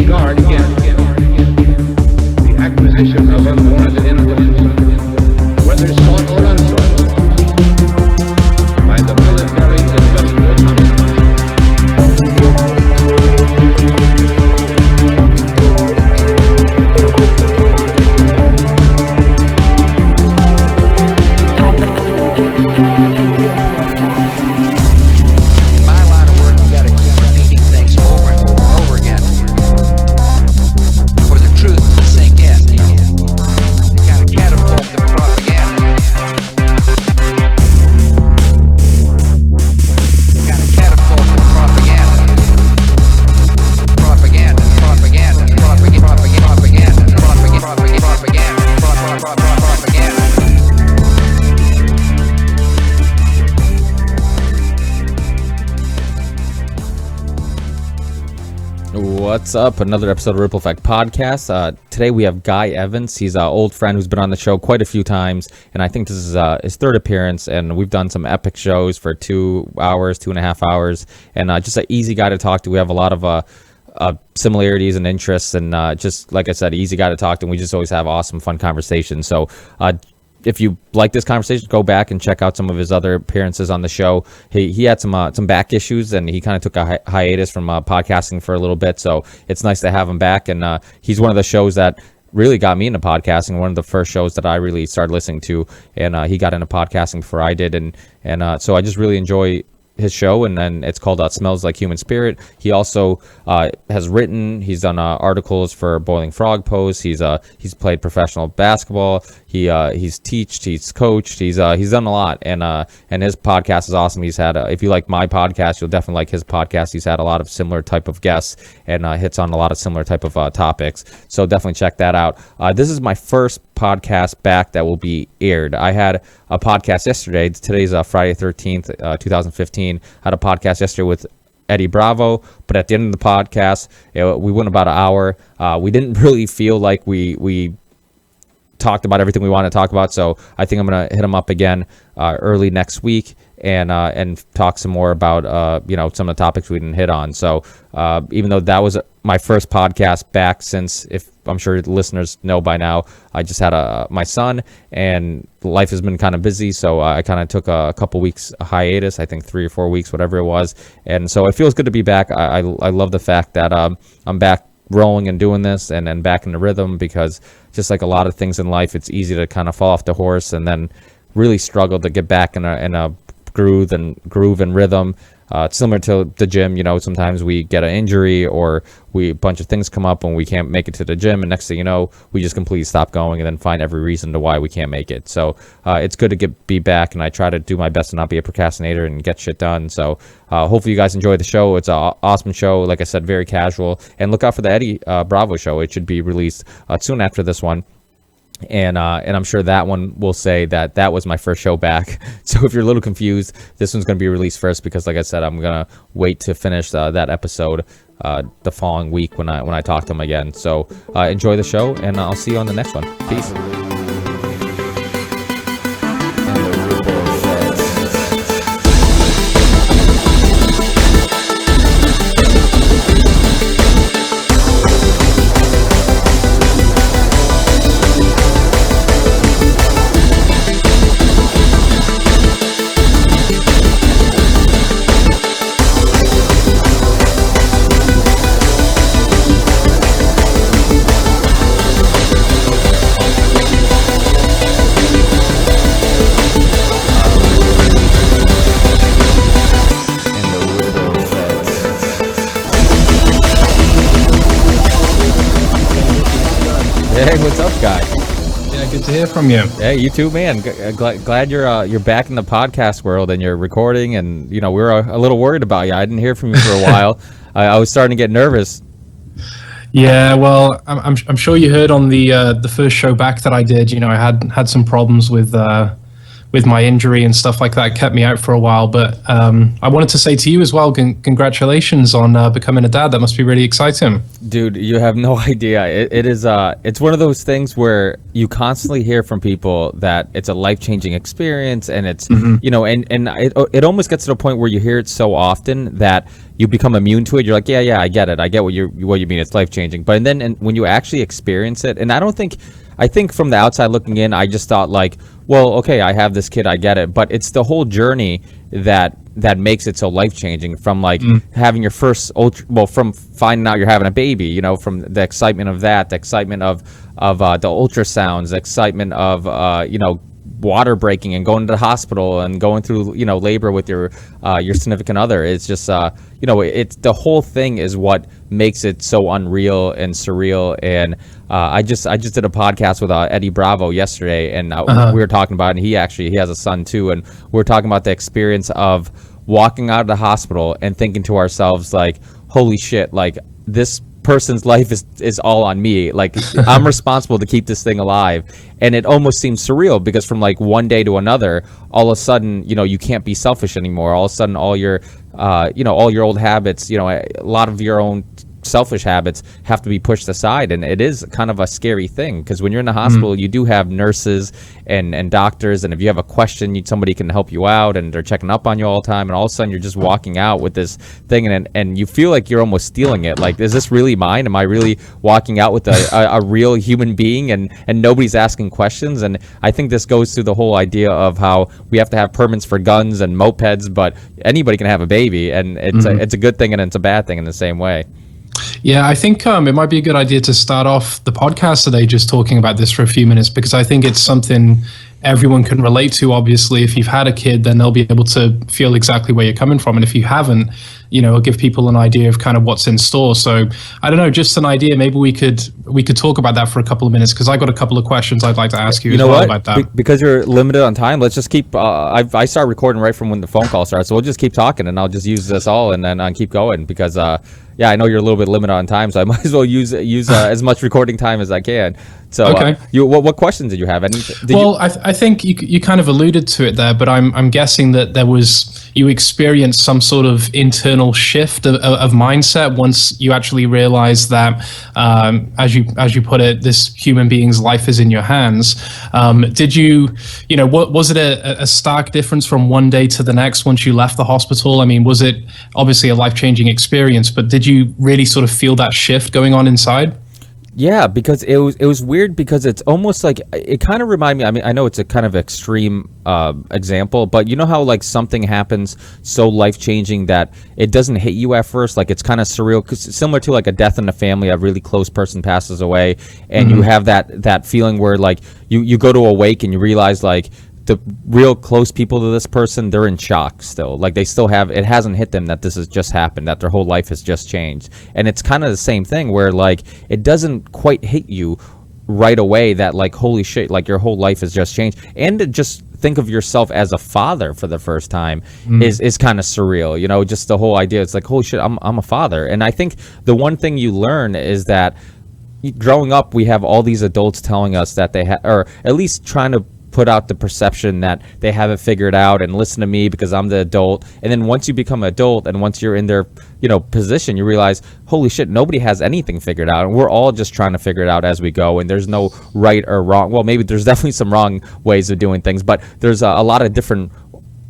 guard against the acquisition of unwarranted influence, whether sought or unsought, by the military industrial complex. What's up? Another episode of Ripple Effect Podcast. Today we have Guy Evans. He's an old friend who's been on the show quite a few times, and I think this is his third appearance, and we've done some epic shows for 2 hours, 2.5 hours, and just an easy guy to talk to. We have a lot of similarities and interests, and just like I said, easy guy to talk to, and we just always have awesome, fun conversations. So if you like this conversation, go back and check out some of his other appearances on the show. He had some back issues, and he kind of took a hiatus from podcasting for a little bit. So it's nice to have him back. And he's one of the shows that really got me into podcasting. One of the first shows that I really started listening to, and he got into podcasting before I did. And so I just really enjoy his show, and then it's called Smells Like Human Spirit. He also has written, he's done articles for Boiling Frog Post. He's played professional basketball. He's coached. He's done a lot, and his podcast is awesome. He's had if you like my podcast, you'll definitely like his podcast. He's had a lot of similar type of guests and hits on a lot of similar type of topics. So definitely check that out. This is my first podcast back that will be aired. I had a podcast yesterday. Today's Friday 13th, 2015. I had a podcast yesterday with Eddie Bravo, but at the end of the podcast, we went about an hour. We didn't really feel like we talked about everything we wanted to talk about, so I think I'm gonna hit him up again early next week and talk some more about some of the topics we didn't hit on. So even though that was my first podcast back since, if I'm sure the listeners know by now, I just had my son, and life has been kind of busy, so I kind of took a couple weeks hiatus, I think 3 or 4 weeks, whatever it was. And so it feels good to be back. I love the fact that I'm back rolling and doing this and back in the rhythm, because just like a lot of things in life, it's easy to kind of fall off the horse and then really struggle to get back in a groove and rhythm. Similar to the gym, sometimes we get an injury or a bunch of things come up and we can't make it to the gym, and next thing you know, we just completely stop going and then find every reason to why we can't make it. So it's good to be back, and I try to do my best to not be a procrastinator and get shit done. So hopefully you guys enjoy the show. It's an awesome show, like I said, very casual, and look out for the Eddie Bravo show. It should be released soon after this one. And I'm sure that one will say that was my first show back. So if you're a little confused, this one's going to be released first, because like I said, I'm going to wait to finish that episode the following week when I talk to him again. So enjoy the show, and I'll see you on the next one. Peace. Hey, what's up, Guy? Yeah, good to hear from you. Hey, you too, man. Glad you're back in the podcast world and you're recording. And we were a little worried about you. I didn't hear from you for a while. I was starting to get nervous. Yeah, well, I'm sure you heard on the first show back that I did. I had some problems with with my injury and stuff like that, kept me out for a while. But I wanted to say to you as well, congratulations on becoming a dad. That must be really exciting. Dude, you have no idea. It is it's one of those things where you constantly hear from people that it's a life-changing experience, and it's you know, and it almost gets to the point where you hear it so often that you become immune to it. You're like, yeah, I get it. I get what you mean. It's life-changing. But then when you actually experience it, and I think from the outside looking in, I just thought like, well, okay, I have this kid, I get it. But it's the whole journey that makes it so life-changing, from like having your first from finding out you're having a baby, you know, from the excitement of that, the excitement of the ultrasounds, the excitement of you know, water breaking and going to the hospital and going through, you know, labor with your significant other. It's just you know, it's the whole thing is what makes it so unreal and surreal. And I just did a podcast with Eddie Bravo yesterday, and we were talking about it, and he has a son too, and we were talking about the experience of walking out of the hospital and thinking to ourselves like, holy shit, like this person's life is all on me, like I'm responsible to keep this thing alive. And it almost seems surreal, because from like one day to another, all of a sudden, you know, you can't be selfish anymore. All of a sudden, all your you know, all your old habits, you know, a lot of your own selfish habits have to be pushed aside. And it is kind of a scary thing, because when you're in the hospital, you do have nurses and doctors, and if you have a question, somebody can help you out, and they're checking up on you all the time, and all of a sudden you're just walking out with this thing, and you feel like you're almost stealing it. Like, is this really mine? Am I really walking out with a real human being, and nobody's asking questions? And I think this goes through the whole idea of how we have to have permits for guns and mopeds, but anybody can have a baby, and it's a good thing and it's a bad thing in the same way. Yeah, I think it might be a good idea to start off the podcast today just talking about this for a few minutes, because I think it's something everyone can relate to. Obviously, if you've had a kid, then they'll be able to feel exactly where you're coming from. And if you haven't, you know, it'll give people an idea of kind of what's in store. So I don't know, just an idea. Maybe we could talk about that for a couple of minutes, because I got a couple of questions I'd like to ask you, as well about that. Because you're limited on time, let's just keep. I start recording right from when the phone call starts, so we'll just keep talking, and I'll just use this all, and then keep going, because yeah, I know you're a little bit limited on time, so I might as well use as much recording time as I can. So, okay. What questions did you have? I think you kind of alluded to it there, but I'm guessing that you experienced some sort of internal shift of mindset once you actually realized that, as you put it, this human being's life is in your hands. Did you know, was it a stark difference from one day to the next once you left the hospital? I mean, was it obviously a life-changing experience, but did you really sort of feel that shift going on inside? Yeah, because it was weird, because it's almost like it kind of reminded me. I mean, I know it's a kind of extreme example, but you know how like something happens so life-changing that it doesn't hit you at first, like it's kind of surreal, because similar to like a death in the family, a really close person passes away, and you have that feeling where like you go to awake and you realize like the real close people to this person, they're in shock still. Like they still have, it hasn't hit them that this has just happened, that their whole life has just changed. And it's kind of the same thing where like it doesn't quite hit you right away that like, holy shit, like your whole life has just changed. And to just think of yourself as a father for the first time is kind of surreal, you know, just the whole idea. It's like, holy shit, I'm a father. And I think the one thing you learn is that growing up, we have all these adults telling us that they or at least trying to put out the perception that they have it figured out, and listen to me because I'm the adult. And then once you become an adult, and once you're in their, you know, position, you realize, holy shit, nobody has anything figured out, and we're all just trying to figure it out as we go. And there's no right or wrong. Well, maybe there's definitely some wrong ways of doing things, but there's a lot of different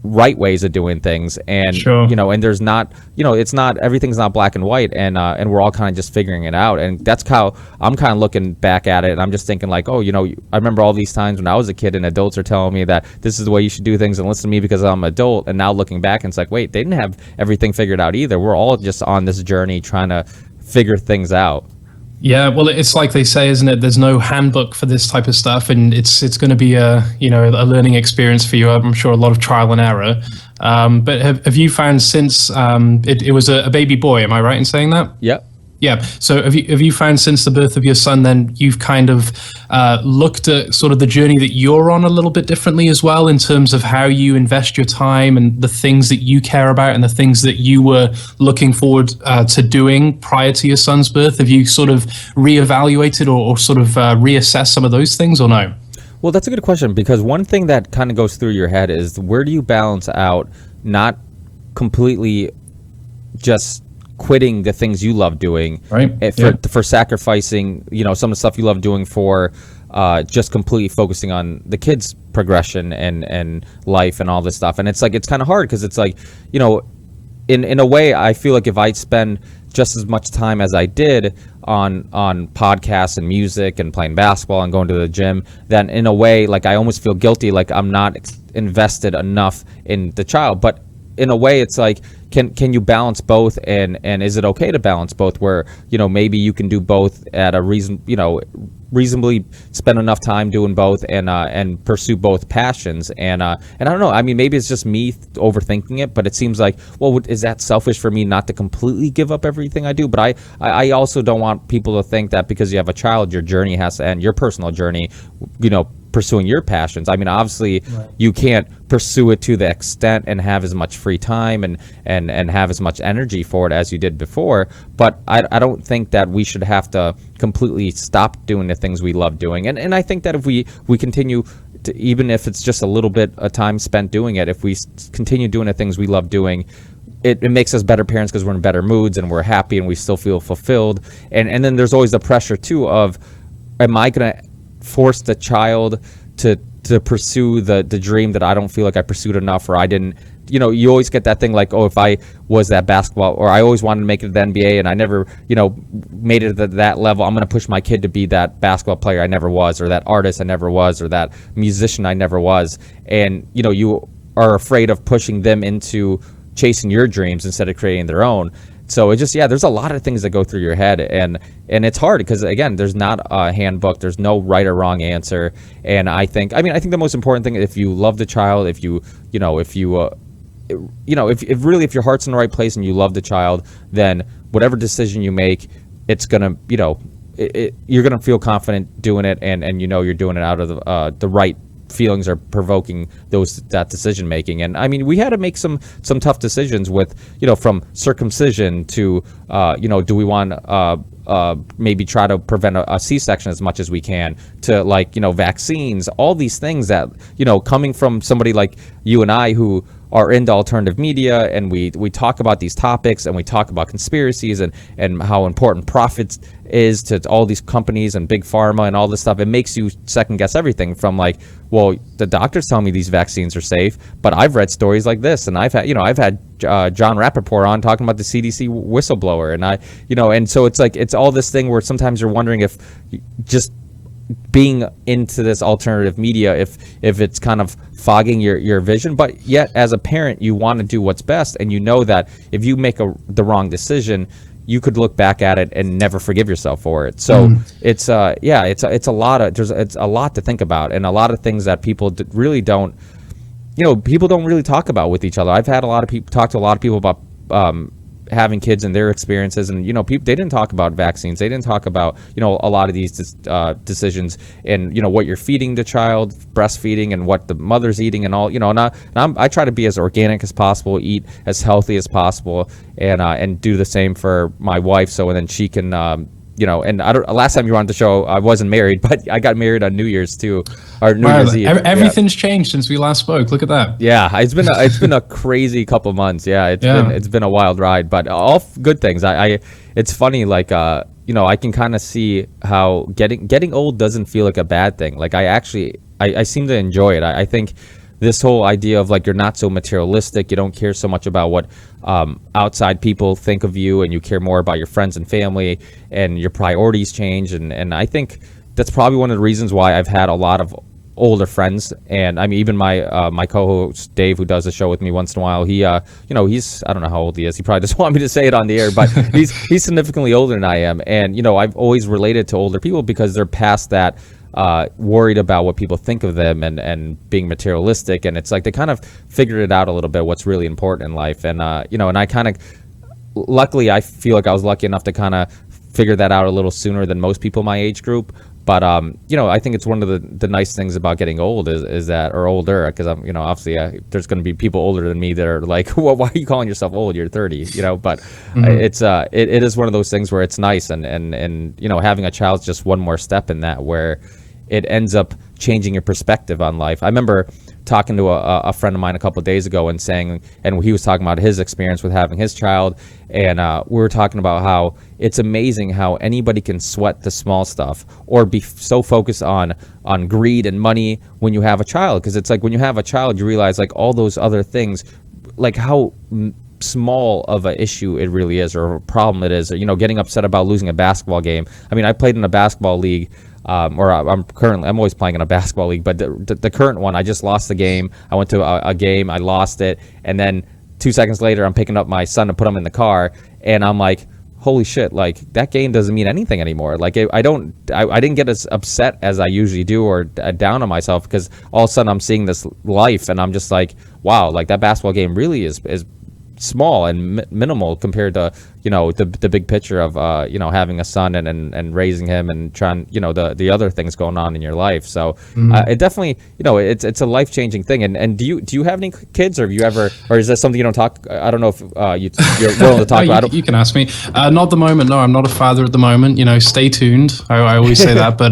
right ways of doing things. And sure. You know, and there's not, you know, it's not, everything's not black and white, and we're all kind of just figuring it out. And that's how I'm kind of looking back at it, and I'm just thinking like, oh, you know, I remember all these times when I was a kid and adults are telling me that this is the way you should do things, and listen to me because I'm an adult. And now looking back, and it's like, wait, they didn't have everything figured out either. We're all just on this journey trying to figure things out. Yeah, well, it's like they say, isn't it? There's no handbook for this type of stuff, and it's going to be a learning experience for you. I'm sure a lot of trial and error. But have you found since it was a baby boy? Am I right in saying that? Yep. Yeah. So have you found since the birth of your son, then you've kind of looked at sort of the journey that you're on a little bit differently as well, in terms of how you invest your time and the things that you care about and the things that you were looking forward to doing prior to your son's birth? Have you sort of reevaluated or sort of reassessed some of those things, or no? Well, that's a good question, because one thing that kind of goes through your head is, where do you balance out not completely just quitting the things you love doing, Right. For sacrificing, some of the stuff you love doing for just completely focusing on the kids' progression and life and all this stuff. And it's like, it's kind of hard, because it's like, in a way, I feel like if I spend just as much time as I did on podcasts and music and playing basketball and going to the gym, then in a way, like, I almost feel guilty, like I'm not invested enough in the child. But in a way, it's like, can you balance both, and is it okay to balance both, where maybe you can do both at a reasonably spend enough time doing both, and pursue both passions, and I don't know, I mean, maybe it's just me overthinking it, but it seems like, well, is that selfish for me not to completely give up everything I do? But I also don't want people to think that because you have a child, your journey has to end, your personal journey, pursuing your passions. I mean, obviously, right, you can't pursue it to the extent and have as much free time and have as much energy for it as you did before. But I don't think that we should have to completely stop doing the things we love doing. And I think that if we continue to, even if it's just a little bit of time spent doing it, if we continue doing the things we love doing, it makes us better parents, because we're in better moods and we're happy and we still feel fulfilled. And then there's always the pressure too of, am I going to force the child to pursue the dream that I don't feel like I pursued enough, or I didn't, you always get that thing like, oh, if I was that basketball, or I always wanted to make it to the NBA and I never, made it to that level, I'm going to push my kid to be that basketball player I never was, or that artist I never was, or that musician I never was. And, you are afraid of pushing them into chasing your dreams instead of creating their own. So it just, there's a lot of things that go through your head, and it's hard because, again, there's not a handbook, there's no right or wrong answer. And I think the most important thing, if you love the child, if your heart's in the right place and you love the child, then whatever decision you make, it's gonna, you're gonna feel confident doing it, and you're doing it out of the right feelings are provoking that decision making. And I mean, we had to make some tough decisions with, from circumcision to do we want maybe try to prevent a C-section as much as we can, to vaccines, all these things that, coming from somebody like you and I who are into alternative media, and we talk about these topics, and we talk about conspiracies and how important profits is to all these companies and big pharma and all this stuff. It makes you second guess everything, from like, well, the doctors tell me these vaccines are safe, but I've read stories like this, and I've had John Rappaport on talking about the CDC whistleblower, and and so it's like, it's all this thing where sometimes you're wondering if just being into this alternative media, if it's kind of fogging your vision. But yet, as a parent, you want to do what's best, and that if you make the wrong decision, you could look back at it and never forgive yourself for it. So it's a lot to think about, and a lot of things that people really don't, people don't really talk about with each other. I've had talk to a lot of people about having kids and their experiences, and people, they didn't talk about vaccines, they didn't talk about a lot of these decisions, and what you're feeding the child, breastfeeding, and what the mother's eating, and all, I try to be as organic as possible, eat as healthy as possible, and do the same for my wife, so then she can and last time you were on the show, I wasn't married, but I got married on New Year's too, or New Year's Eve. Everything's changed since we last spoke. Look at that. Yeah, it's been a crazy couple months. Yeah, it's been a wild ride, but all good things. It's funny, like I can kind of see how getting old doesn't feel like a bad thing. Like I seem to enjoy it. I think this whole idea of like, you're not so materialistic, you don't care so much about what outside people think of you, and you care more about your friends and family, and your priorities change, and I think that's probably one of the reasons why I've had a lot of older friends. And I mean, even my co-host Dave, who does the show with me once in a while, he he's, I don't know how old he is, he probably doesn't want me to say it on the air, but he's significantly older than I am, and I've always related to older people because they're past that worried about what people think of them, and being materialistic, and it's like they kind of figured it out a little bit, what's really important in life. And and I kind of, luckily, I feel like I was lucky enough to kind of figure that out a little sooner than most people my age group. But I think it's one of the nice things about getting old is that, or older, because I'm obviously there's going to be people older than me that are like, well, why are you calling yourself old? You're 30, but it is one of those things where it's nice, and having a child's just one more step in that, where it ends up changing your perspective on life. I remember talking to a friend of mine a couple of days ago and he was talking about his experience with having his child, and we were talking about how it's amazing how anybody can sweat the small stuff or be so focused on greed and money when you have a child, because it's like when you have a child you realize like all those other things, like how small of an issue it really is, or a problem it is, or, getting upset about losing a basketball game. I mean, I played in a basketball league, I'm always playing in a basketball league, but the current one, I just lost the game. I went to a game, I lost it, and then 2 seconds later, I'm picking up my son to put him in the car, and I'm like, holy shit, like that game doesn't mean anything anymore. Like I didn't get as upset as I usually do, or down on myself, because all of a sudden I'm seeing this life, and I'm just like, wow, like that basketball game really is small and minimal compared to the big picture of having a son and raising him and trying the other things going on in your life. So it definitely it's a life-changing thing. And do you have any kids, or have you ever, or is that something you don't talk? I don't know if you're willing to talk about. You can ask me. Not at the moment. No, I'm not a father at the moment. Stay tuned. I always say that, but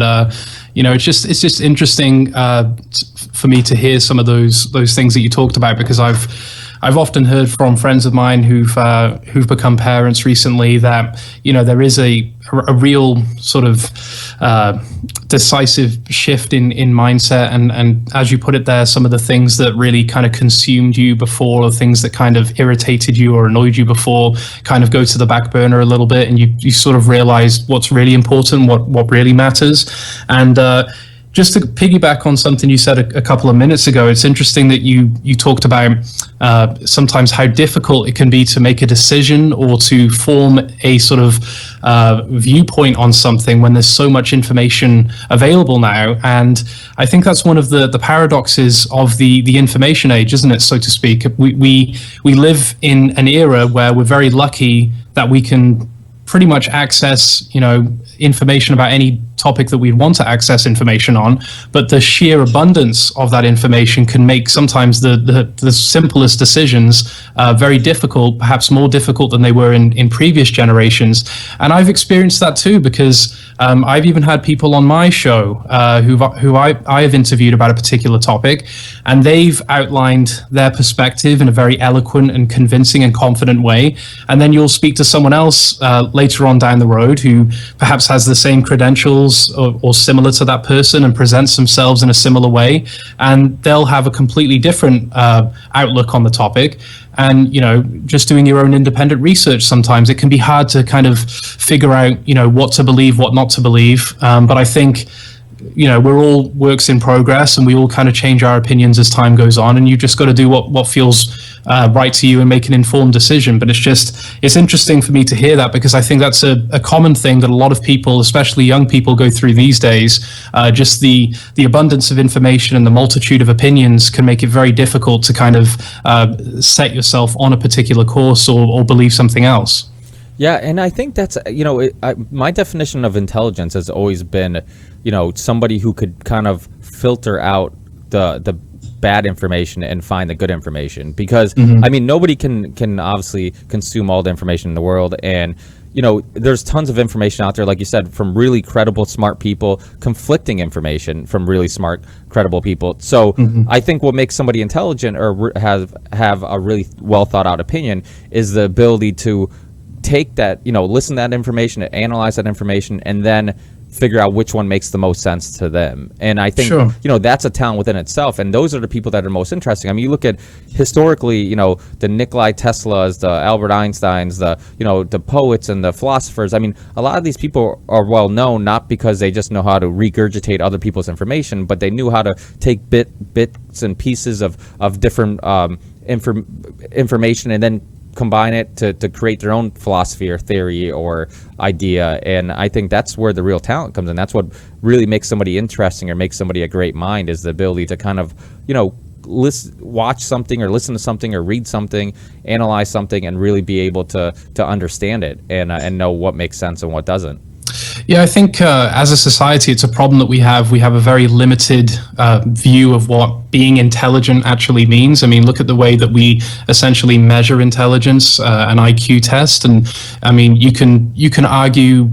it's just interesting for me to hear some of those things that you talked about, because I've often heard from friends of mine who've become parents recently that there is a real sort of decisive shift in mindset, and as you put it there, some of the things that really kind of consumed you before, or things that kind of irritated you or annoyed you before, kind of go to the back burner a little bit, and you sort of realize what's really important, what really matters. And just to piggyback on something you said a couple of minutes ago, it's interesting that you talked about sometimes how difficult it can be to make a decision or to form a sort of viewpoint on something when there's so much information available now. And I think that's one of the paradoxes of the information age, isn't it, so to speak? We live in an era where we're very lucky that we can pretty much access information about any topic that we'd want to access information on, but the sheer abundance of that information can make sometimes the simplest decisions very difficult, perhaps more difficult than they were in previous generations. And I've experienced that too, because I've even had people on my show who I have interviewed about a particular topic, and they've outlined their perspective in a very eloquent and convincing and confident way. And then you'll speak to someone else later on down the road who perhaps has the same credentials or similar to that person and presents themselves in a similar way, and they'll have a completely different outlook on the topic. And just doing your own independent research, sometimes it can be hard to kind of figure out what to believe, what not to believe, but I think we're all works in progress, and we all kind of change our opinions as time goes on, and you just got to do what feels right to you and make an informed decision. But it's interesting for me to hear that, because I think that's a common thing that a lot of people, especially young people, go through these days. Just the abundance of information and the multitude of opinions can make it very difficult to kind of set yourself on a particular course or believe something else. Yeah, and I think that's my definition of intelligence has always been somebody who could kind of filter out the bad information and find the good information, because I mean, nobody can obviously consume all the information in the world, and there's tons of information out there, like you said, from really credible, smart people, conflicting information from really smart, credible people. So I think what makes somebody intelligent or have a really well thought out opinion is the ability to take that, listen to that information, analyze that information, and then figure out which one makes the most sense to them. And I think, that's a talent within itself. And those are the people that are most interesting. I mean, you look at historically, the Nikola Teslas, the Albert Einsteins, the poets and the philosophers. I mean, a lot of these people are well known, not because they just know how to regurgitate other people's information, but they knew how to take bits and pieces of different information and then combine it to create their own philosophy or theory or idea. And I think that's where the real talent comes in. That's what really makes somebody interesting or makes somebody a great mind, is the ability to kind of, watch something or listen to something or read something, analyze something, and really be able to understand it and know what makes sense and what doesn't. Yeah, I think as a society, it's a problem that we have. We have a very limited view of what being intelligent actually means. I mean, look at the way that we essentially measure intelligence, an IQ test. And I mean, you can argue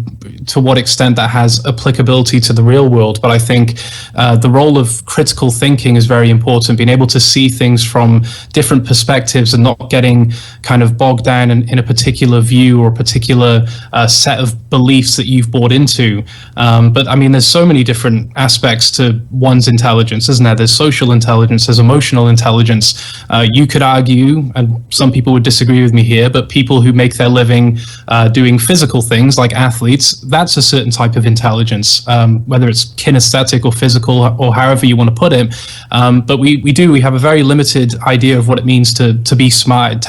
to what extent that has applicability to the real world, but I think the role of critical thinking is very important, being able to see things from different perspectives and not getting kind of bogged down in a particular view or a particular set of beliefs that you've bought into. But I mean, there's so many different aspects to one's intelligence, isn't there? There's social intelligence, there's emotional intelligence. You could argue, and some people would disagree with me here, but people who make their living doing physical things like athletes, that's a certain type of intelligence, whether it's kinesthetic or physical or however you want to put it. But we have a very limited idea of what it means to be smart.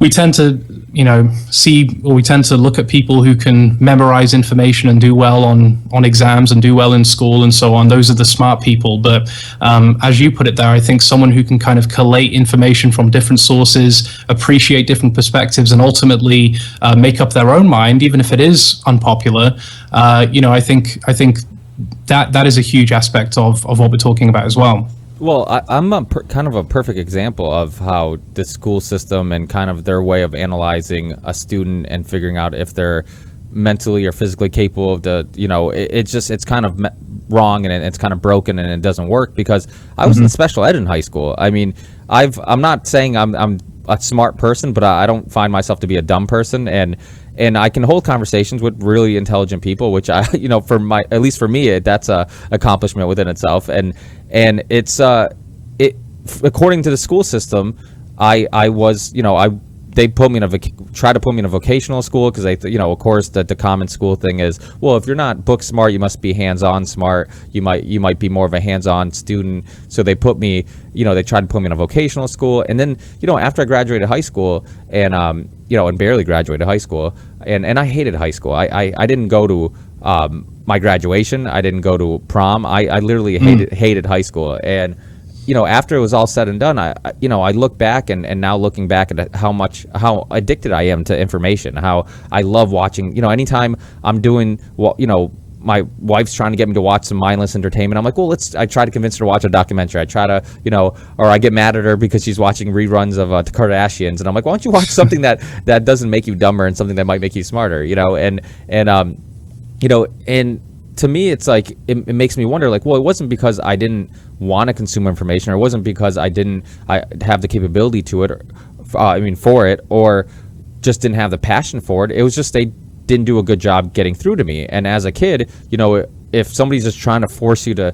We tend to we tend to look at people who can memorize information and do well on exams and do well in school and so on. Those are the smart people. But as you put it there, I think someone who can kind of collate information from different sources, appreciate different perspectives, and ultimately make up their own mind, even if it is unpopular, I think that is a huge aspect of what we're talking about as well. Well, I'm kind of a perfect example of how the school system and kind of their way of analyzing a student and figuring out if they're mentally or physically capable of it's kind of wrong, and it's kind of broken, and it doesn't work, because I was in special ed in high school. I mean, I'm not saying I'm a smart person, but I don't find myself to be a dumb person, and I can hold conversations with really intelligent people, which at least for me, that's a accomplishment within itself. And it's according to the school system, they put me try to put me in a vocational school, because of course the common school thing is, well, if you're not book smart, you must be hands-on smart. You might be more of a hands-on student. So they put me, they tried to put me in a vocational school. And then, after I graduated high school and barely graduated high school, and I hated high school. I didn't go to my graduation. I didn't go to prom. I literally hated high school. And after it was all said and done, I look back, and now looking back at how addicted I am to information, how I love watching, anytime I'm doing, my wife's trying to get me to watch some mindless entertainment, I'm like, well, I try to convince her to watch a documentary. I try to, or I get mad at her because she's watching reruns of the Kardashians, and I'm like, why don't you watch something that doesn't make you dumber and something that might make you smarter, and to me, it's like, it makes me wonder, like, well, it wasn't because I didn't want to consume information, or it wasn't because I have the capability to it, for it, or just didn't have the passion for it. It was just they didn't do a good job getting through to me. And as a kid, if somebody's just trying to force you to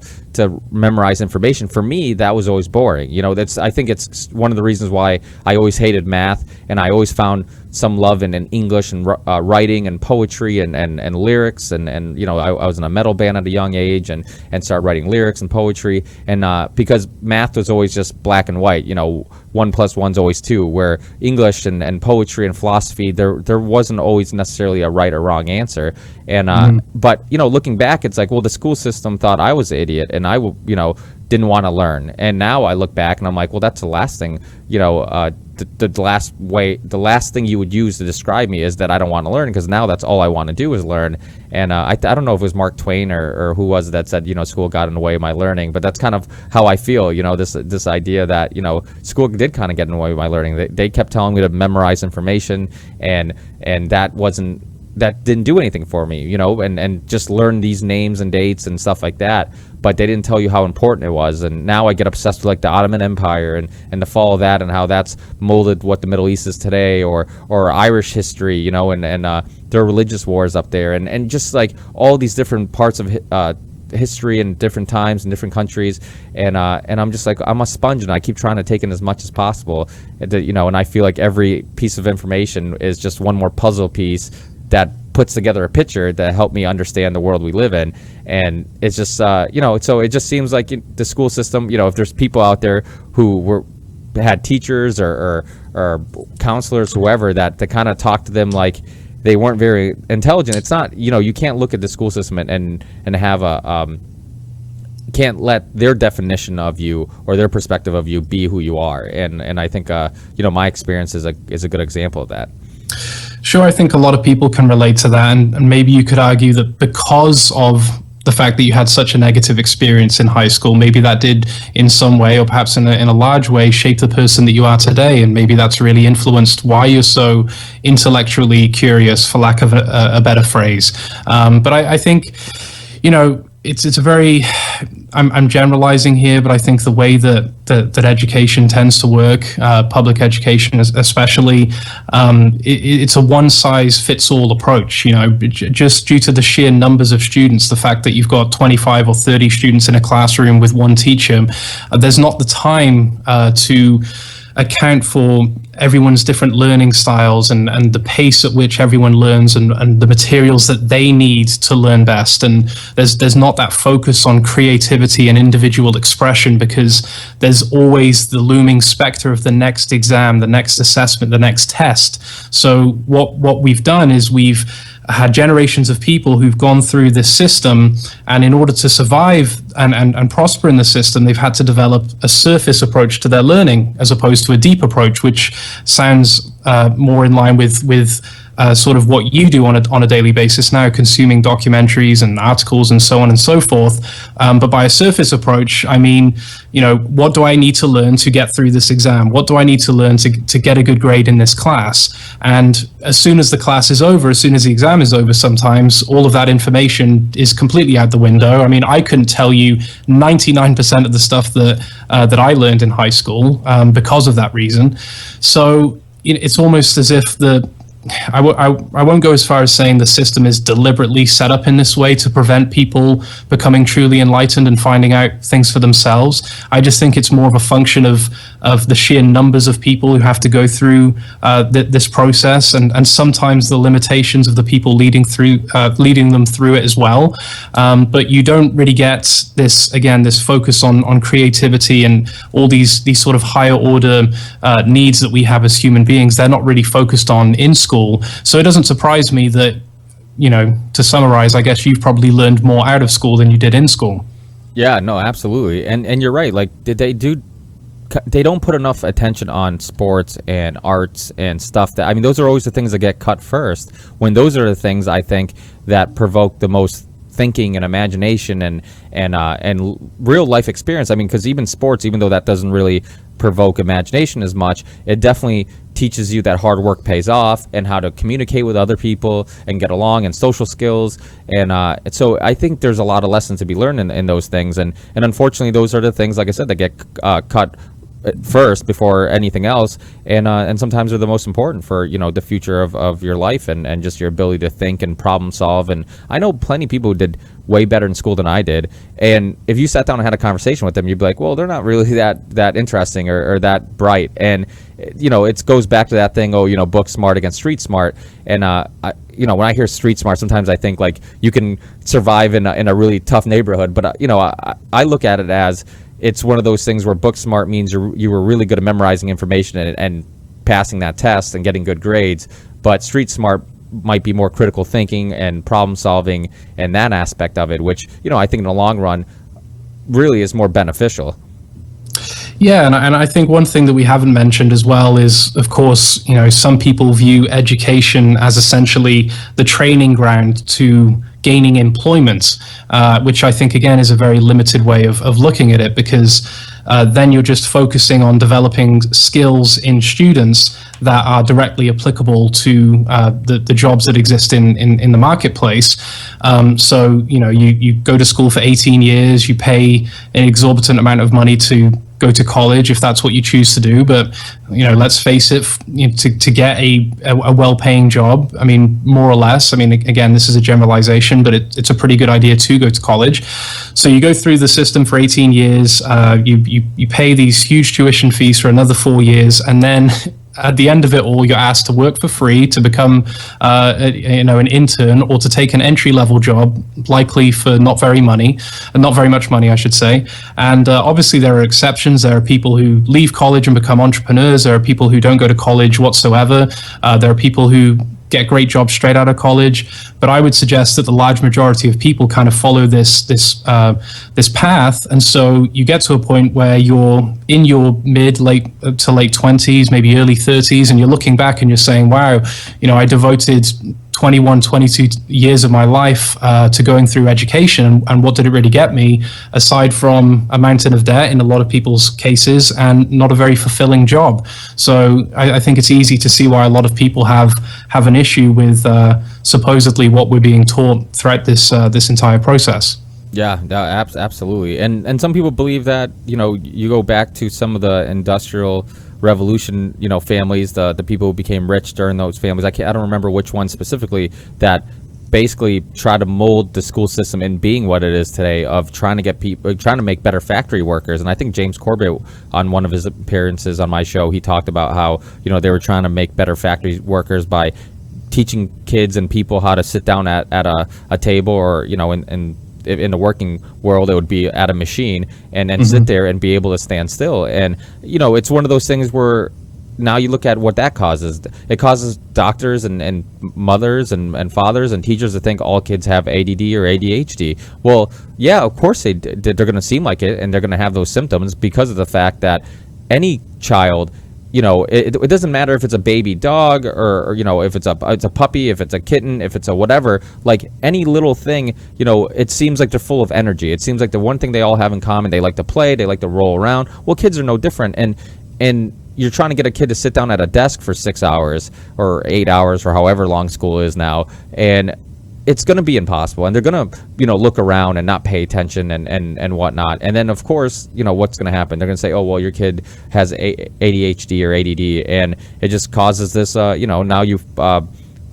memorize information, for me, that was always boring. I think it's one of the reasons why I always hated math, and I always found some love in English and writing and poetry and lyrics, and I was in a metal band at a young age and started writing lyrics and poetry, and because math was always just black and white, 1 + 1's always 2, where English and poetry and philosophy, there wasn't always necessarily a right or wrong answer. And but looking back, it's like, well, the school system thought I was an idiot, and I didn't want to learn. And now I look back and I'm like, well, that's the last thing, the last thing you would use to describe me is that I don't want to learn, because now that's all I want to do is learn. And I don't know if it was Mark Twain or who was it that said, school got in the way of my learning, but that's kind of how I feel, this idea that, school did kind of get in the way of my learning. They kept telling me to memorize information, and that didn't do anything for me, and just learn these names and dates and stuff like that. But they didn't tell you how important it was. And now I get obsessed with like the Ottoman Empire and the fall of that, and how that's molded what the Middle East is today, or Irish history, and their religious wars up there, and just like all these different parts of history and different times and different countries, and I'm just like, I'm a sponge, and I keep trying to take in as much as possible, and I feel like every piece of information is just one more puzzle piece that puts together a picture that helped me understand the world we live in. And it's just so it just seems like the school system, if there's people out there who had teachers or counselors, whoever, that kind of talk to them like they weren't very intelligent. It's not, you can't look at the school system and have can't let their definition of you or their perspective of you be who you are. And I think my experience is a good example of that. Sure, I think a lot of people can relate to that, and maybe you could argue that because of the fact that you had such a negative experience in high school. Maybe that did in some way, or perhaps in a large way, shape the person that you are today. And maybe that's really influenced why you're so intellectually curious, for lack of a better phrase. But I think, it's a very, I'm generalizing here, but I think the way that education tends to work, public education especially, it's a one-size-fits-all approach. Just due to the sheer numbers of students, the fact that you've got 25 or 30 students in a classroom with one teacher, there's not the time to account for everyone's different learning styles and the pace at which everyone learns and the materials that they need to learn best. And there's not that focus on creativity and individual expression, because there's always the looming specter of the next exam, the next assessment, the next test. So what we've done is we've had generations of people who've gone through this system, and in order to survive and prosper in the system, they've had to develop a surface approach to their learning as opposed to a deep approach, which sounds more in line with sort of what you do on a daily basis now, consuming documentaries and articles and so on and so forth. But by a surface approach, I mean, what do I need to learn to get through this exam? What do I need to learn to get a good grade in this class? And as soon as the class is over, as soon as the exam is over, sometimes all of that information is completely out the window. I mean, I couldn't tell you 99% of the stuff that I learned in high school because of that reason. So it's almost as if I won't go as far as saying the system is deliberately set up in this way to prevent people becoming truly enlightened and finding out things for themselves. I just think it's more of a function of the sheer numbers of people who have to go through this process, and sometimes the limitations of the people leading them through it as well. But you don't really get this focus on creativity and all these sort of higher order needs that we have as human beings. They're not really focused on in school. So it doesn't surprise me that, to summarize, I guess you've probably learned more out of school than you did in school. Yeah, no, absolutely. And you're right. Like, they don't put enough attention on sports and arts and stuff that, I mean, those are always the things that get cut first, when those are the things I think that provoke the most thinking and imagination and real life experience. I mean, because even sports, even though that doesn't really provoke imagination as much, it definitely teaches you that hard work pays off and how to communicate with other people and get along and social skills. And so I think there's a lot of lessons to be learned in those things. And unfortunately, those are the things, like I said, that get cut first before anything else, and sometimes are the most important for the future of your life and just your ability to think and problem solve. And I know plenty of people who did way better in school than I did, and if you sat down and had a conversation with them, you'd be like, well, they're not really that interesting or that bright. And it goes back to that thing, book smart against street smart. And when I hear street smart, sometimes I think like you can survive in a really tough neighborhood, but I look at it as it's one of those things where book smart means you were really good at memorizing information and passing that test and getting good grades, but street smart might be more critical thinking and problem solving and that aspect of it, which I think in the long run really is more beneficial. Yeah, and I think one thing that we haven't mentioned as well is, of course, some people view education as essentially the training ground to gaining employment, which I think, again, is a very limited way of looking at it, because then you're just focusing on developing skills in students that are directly applicable to the jobs that exist in the marketplace. So, you go to school for 18 years, you pay an exorbitant amount of money to go to college if that's what you choose to do. But, let's face it, to get a well-paying job, I mean, more or less, I mean, again, this is a generalization, but it's a pretty good idea to go to college. So you go through the system for 18 years, you pay these huge tuition fees for another 4 years, and then at the end of it all, you're asked to work for free, to become an intern, or to take an entry-level job, likely for not very much money, I should say. And obviously there are exceptions. There are people who leave college and become entrepreneurs. There are people who don't go to college whatsoever. There are people who get great jobs straight out of college. But I would suggest that the large majority of people kind of follow this path. And so you get to a point where you're in your late to late 20s, maybe early 30s, and you're looking back and you're saying, wow, I devoted 21, 22 years of my life to going through education, and what did it really get me, aside from a mountain of debt in a lot of people's cases and not a very fulfilling job. So I think it's easy to see why a lot of people have an issue with supposedly what we're being taught throughout this entire process. Yeah, no, absolutely. And some people believe that, you go back to some of the industrial revolution, families, the people who became rich during those families. I don't remember which one specifically, that basically try to mold the school system in being what it is today, of trying to get people, trying to make better factory workers. And I think James Corbett, on one of his appearances on my show, he talked about how, they were trying to make better factory workers by teaching kids and people how to sit down at a table, or, in the working world, it would be at a machine and sit there and be able to stand still. And, it's one of those things where now you look at what that causes. It causes doctors and mothers and fathers and teachers to think all kids have ADD or ADHD. Well, yeah, of course they're going to seem like it, and they're going to have those symptoms because of the fact that any child, it doesn't matter if it's a baby dog or if it's a puppy, if it's a kitten, if it's a whatever, like any little thing, it seems like they're full of energy. It seems like the one thing they all have in common, they like to play, they like to roll around. Well, kids are no different. And you're trying to get a kid to sit down at a desk for 6 hours or 8 hours or however long school is now, and it's going to be impossible, and they're going to, look around and not pay attention and whatnot. And then, of course, what's going to happen? They're going to say, oh, well, your kid has ADHD or ADD, and it just causes this, now you've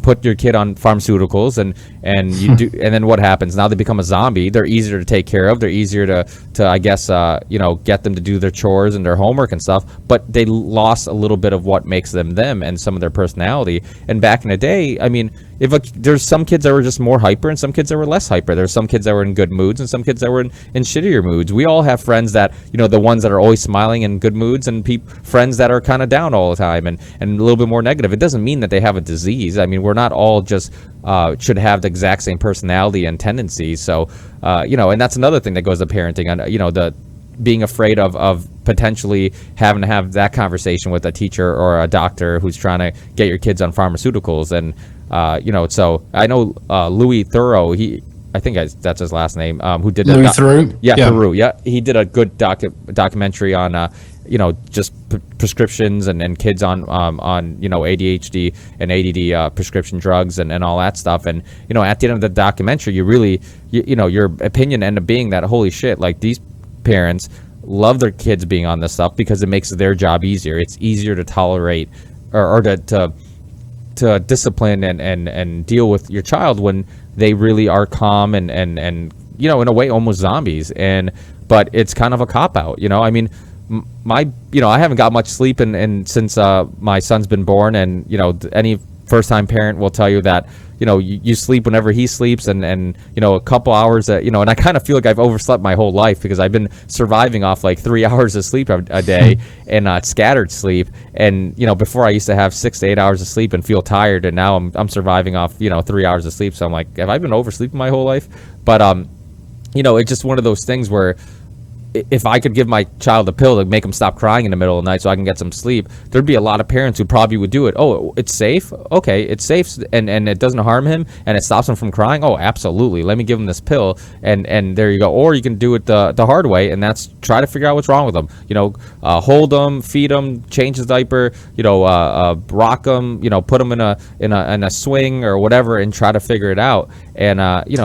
put your kid on pharmaceuticals, and you do, and then what happens? Now they become a zombie. They're easier to take care of. They're easier to I guess, get them to do their chores and their homework and stuff, but they lost a little bit of what makes them them and some of their personality. And back in the day, I mean, there's some kids that were just more hyper and some kids that were less hyper. There's some kids that were in good moods and some kids that were in shittier moods. We all have friends that, the ones that are always smiling and good moods, and friends that are kind of down all the time and a little bit more negative. It doesn't mean that they have a disease. I mean, we're not all just should have the exact same personality and tendencies. So, and that's another thing that goes to parenting, and, the being afraid of potentially having to have that conversation with a teacher or a doctor who's trying to get your kids on pharmaceuticals. And, so I know Louis Theroux, I think that's his last name, who did Louis Theroux? Yeah, Theroux, yeah. He did a good documentary on, just prescriptions and kids on ADHD and ADD prescription drugs and all that stuff. And, at the end of the documentary, you really, your opinion ended up being that, holy shit, like, these parents love their kids being on this stuff because it makes their job easier. It's easier to tolerate or to discipline and deal with your child when they really are calm and in a way almost zombies. But it's kind of a cop-out, I mean, I haven't got much sleep since my son's been born, and any first-time parent will tell you that you sleep whenever he sleeps, and a couple hours and I kind of feel like I've overslept my whole life because I've been surviving off like 3 hours of sleep a day and scattered sleep. And before I used to have 6 to 8 hours of sleep and feel tired, and now I'm surviving off 3 hours of sleep. So I'm like, have I been oversleeping my whole life? But it's just one of those things where if I could give my child a pill to make him stop crying in the middle of the night so I can get some sleep, there'd be a lot of parents who probably would do it. Oh, it's safe? Okay, it's safe, and it doesn't harm him, and it stops him from crying? Oh, absolutely. Let me give him this pill, and there you go. Or you can do it the hard way, and that's try to figure out what's wrong with him. Hold him, feed him, change his diaper, rock him, put him in a swing or whatever, and try to figure it out. And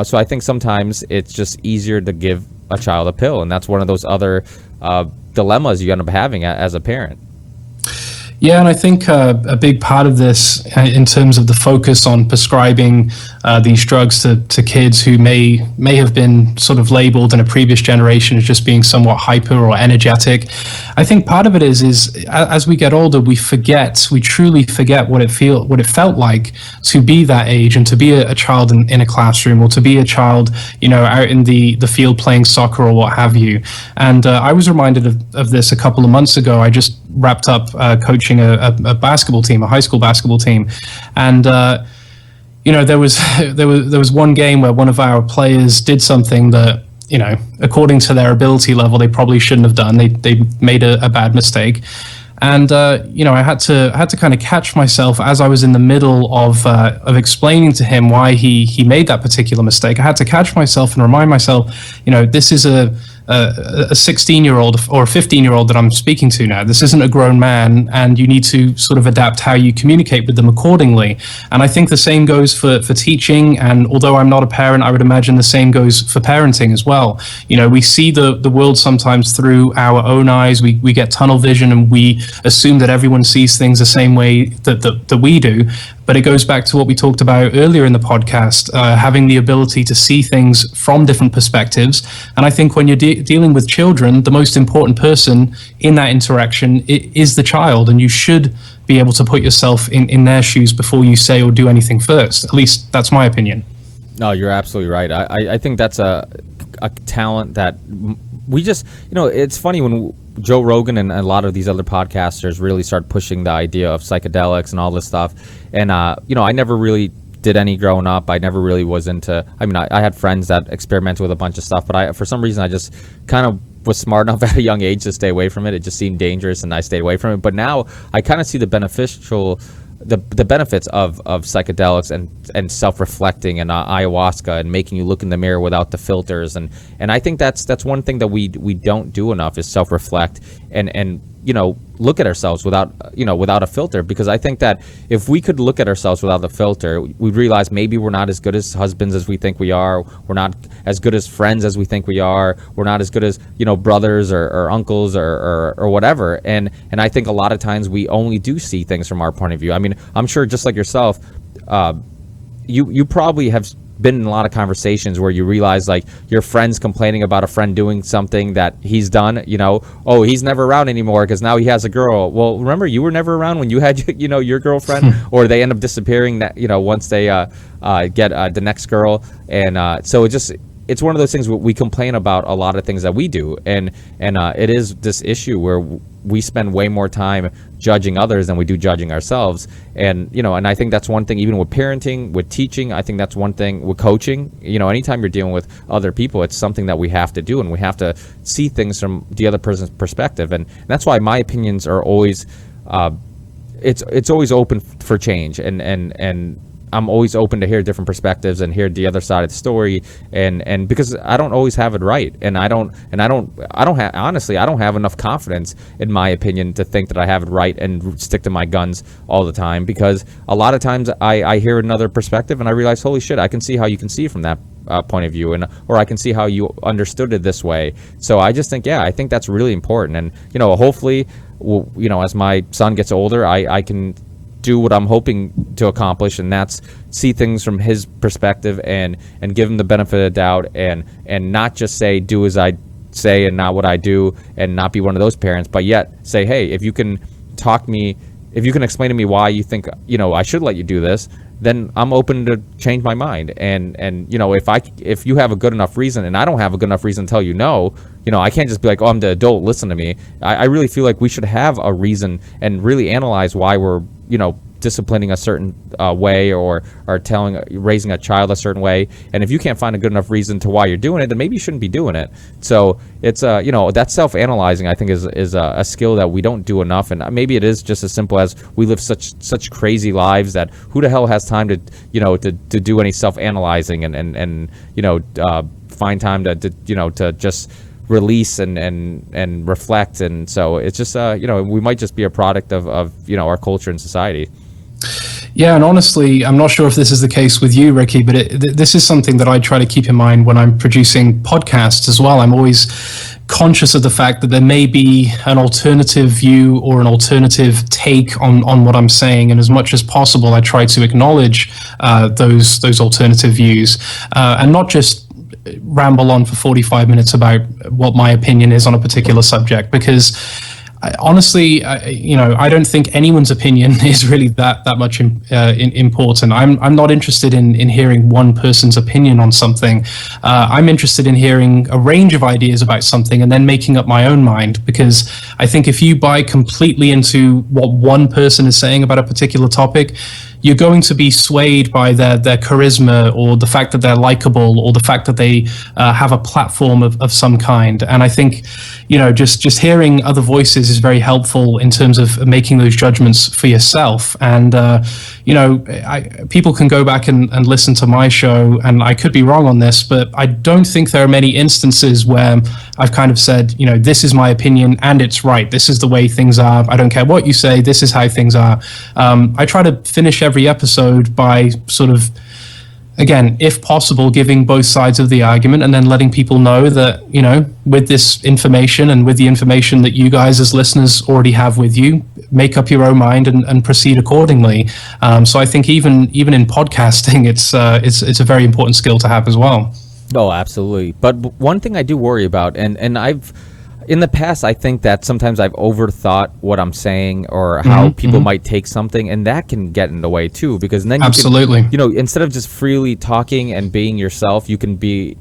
so I think sometimes it's just easier to give a child a pill, and that's one of those other dilemmas you end up having as a parent. Yeah, and I think a big part of this, in terms of the focus on prescribing these drugs to kids who may have been sort of labeled in a previous generation as just being somewhat hyper or energetic, I think part of it is as we get older, we truly forget what it felt like to be that age and to be a child in a classroom, or to be a child, out in the field playing soccer or what have you. And I was reminded of this a couple of months ago. I just wrapped up coaching a basketball team, a high school basketball team, and there was one game where one of our players did something that, according to their ability level, they probably shouldn't have done. They made a bad mistake, And I had to kind of catch myself as I was in the middle of explaining to him why he made that particular mistake. I had to catch myself and remind myself, this is a 16-year-old or a 15-year-old that I'm speaking to now. This isn't a grown man, and you need to sort of adapt how you communicate with them accordingly. And I think the same goes for teaching, and although I'm not a parent, I would imagine the same goes for parenting as well. We see the world sometimes through our own eyes. We get tunnel vision, and we assume that everyone sees things the same way that we do. But it goes back to what we talked about earlier in the podcast, having the ability to see things from different perspectives. And I think when you're dealing with children, the most important person in that interaction is the child, and you should be able to put yourself in their shoes before you say or do anything first. At least that's my opinion. No, you're absolutely right. I think that's a talent that we just, it's funny when Joe Rogan and a lot of these other podcasters really start pushing the idea of psychedelics and all this stuff. And, I never really did any growing up. I never really was into, I had friends that experimented with a bunch of stuff, but for some reason I just kind of was smart enough at a young age to stay away from it. It just seemed dangerous and I stayed away from it. But now I kind of see the benefits of psychedelics and self-reflecting and ayahuasca and making you look in the mirror without the filters, and I think that's one thing that we don't do enough is self-reflect and look at ourselves without a filter, because I think that if we could look at ourselves without a filter, we'd realize maybe we're not as good as husbands as we think we are, we're not as good as friends as we think we are, we're not as good as brothers or uncles or whatever, and I think a lot of times we only do see things from our point of view. I'm sure just like yourself, you probably have been in a lot of conversations where you realize like your friend's complaining about a friend doing something that he's done, oh, he's never around anymore because now he has a girl. Well, remember, you were never around when you had your girlfriend, or they end up disappearing once they get the next girl, and so it's one of those things where we complain about a lot of things that we do, and it is this issue where we spend way more time judging others than we do judging ourselves. And and I think that's one thing, even with parenting, with teaching. I think that's one thing with coaching. Anytime you're dealing with other people, it's something that we have to do, and we have to see things from the other person's perspective. And that's why my opinions are always it's always open for change, and I'm always open to hear different perspectives and hear the other side of the story, and because I don't always have it right, and I don't have, honestly, I don't have enough confidence in my opinion to think that I have it right and stick to my guns all the time, because a lot of times I hear another perspective and I realize, holy shit, I can see how you can see from that point of view, or I can see how you understood it this way. So I just think, I think that's really important, and hopefully, as my son gets older, I can do what I'm hoping to accomplish, and that's see things from his perspective and give him the benefit of the doubt, and not just say do as I say and not what I do, and not be one of those parents, but yet say, hey, if you can explain to me why you think I should let you do this, then I'm open to change my mind. And if you have a good enough reason and I don't have a good enough reason to tell you no, I can't just be like, oh, I'm the adult, listen to me. I really feel like we should have a reason and really analyze why we're disciplining a certain way, or raising a child a certain way. And if you can't find a good enough reason to why you're doing it, then maybe you shouldn't be doing it. So it's that self-analyzing, I think, is a skill that we don't do enough. And maybe it is just as simple as we live such crazy lives that who the hell has time to do any self-analyzing and find time to just release and reflect. And so it's just we might just be a product of our culture and society. Yeah, and honestly, I'm not sure if this is the case with you, Ricky, but this is something that I try to keep in mind when I'm producing podcasts as well. I'm always conscious of the fact that there may be an alternative view or an alternative take on what I'm saying, and as much as possible, I try to acknowledge those alternative views, and not just ramble on for 45 minutes about what my opinion is on a particular subject, because honestly, I don't think anyone's opinion is really that much important. I'm not interested in hearing one person's opinion on something. I'm interested in hearing a range of ideas about something and then making up my own mind, because I think if you buy completely into what one person is saying about a particular topic, you're going to be swayed by their charisma, or the fact that they're likable, or the fact that they have a platform of some kind. And I think, just hearing other voices is very helpful in terms of making those judgments for yourself. And people can go back and listen to my show, and I could be wrong on this, but I don't think there are many instances where I've kind of said, this is my opinion and it's right. This is the way things are. I don't care what you say. This is how things are. I try to finish every episode by sort of, again, if possible, giving both sides of the argument, and then letting people know that, with this information and with the information that you guys as listeners already have with you, make up your own mind and proceed accordingly. So I think even in podcasting, it's a very important skill to have as well. Oh, absolutely. But one thing I do worry about, and in the past, I think that sometimes I've overthought what I'm saying, or how people might take something, and that can get in the way too, because then absolutely, instead of just freely talking and being yourself, you can be